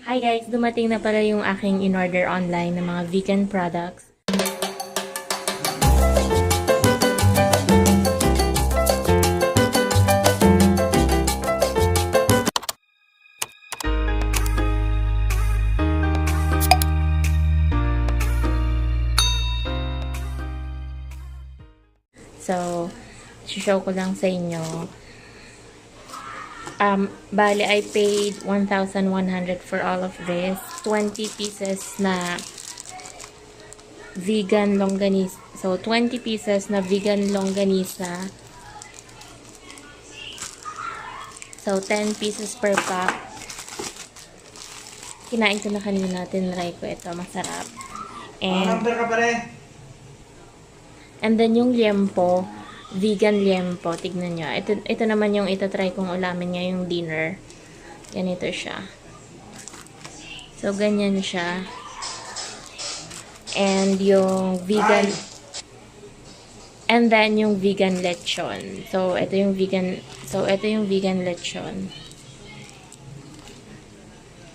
Hi guys! Dumating na pala yung aking in-order online ng mga vegan products. So, show ko lang sa inyo. Bali, I paid 1,100 for all of this. 20 pieces na vegan longganisa. So, 20 pieces na vegan longganisa. So, 10 pieces per pack. Kinain ko na kanina. Tinry ko ito. Masarap. And then, yung liempo. Vegan liempo. Tignan nyo. Ito naman yung itatry kong ulamin ngayong dinner. Ganito siya. So, ganyan siya. And yung vegan... And then, yung vegan lechon. So, ito yung vegan lechon.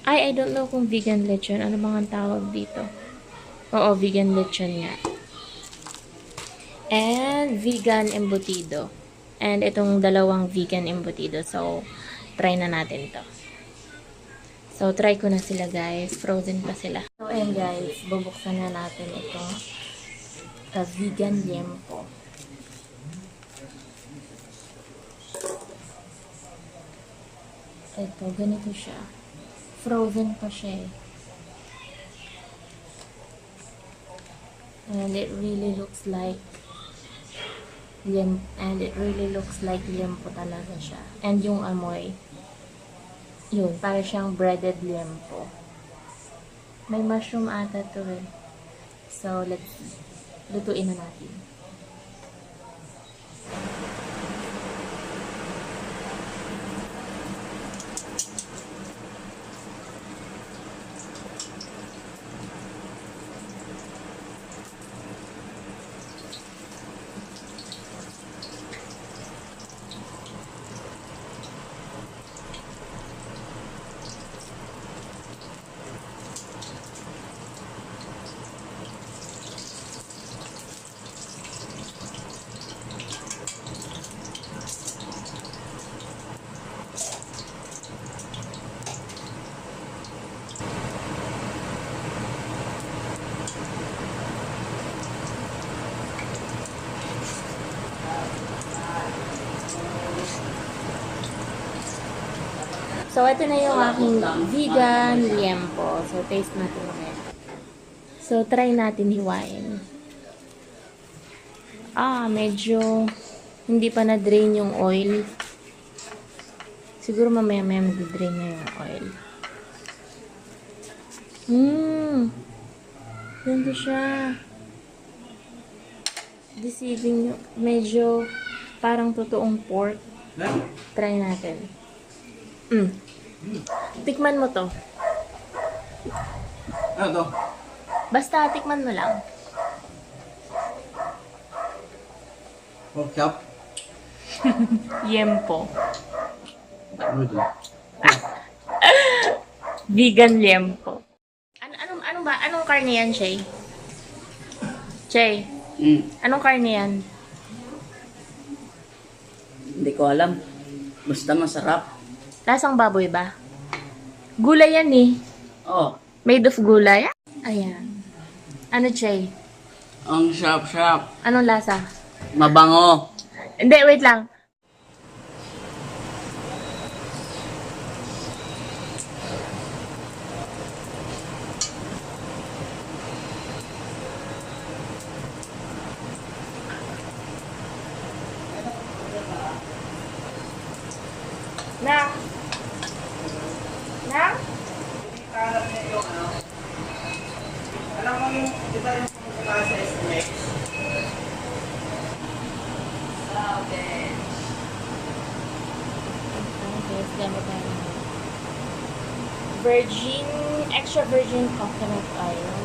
I don't know kung vegan lechon. Ano bang ang tawag dito? Oo, vegan lechon nga. And vegan embotido. And itong dalawang vegan embotido. So, try na natin to. So, try ko na sila guys. Frozen pa sila. So, ayan guys. Bubuksan na natin ito. Vegan liempo. Ito, ganito siya. Frozen pa siya eh. And it really looks like liempo talaga siya. And yung amoy, yun, para siyang breaded liempo. May mushroom ata to eh. So, let's lutuin na natin. So, ito na yung aking vegan liempo. So, taste natin ulit. So, try natin hiwain. Medyo hindi pa na-drain yung oil. Siguro mamaya-maya mag-drain na yung oil. Ganda siya. Deceiving yung medyo parang totoong pork. Try natin. Tikman mo to. Ano to? Basta tikman mo lang. Pork chop? Liempo. Ano ito? Vegan liempo. Anong karne yan, Shay? Shay, anong karne yan? Hindi ko alam. Basta masarap. Lasang baboy ba? Gulay yan eh. Oh, Made of gulay. Ayan. Ano, Shay? ang sarap-sarap. Anong lasa? Mabango. Hindi, wait lang. Na? Alam niya yung ano? Alam mo yung, di ba yung pagkakala sa SMX? Okay, gamit tayo. Extra virgin coconut oil.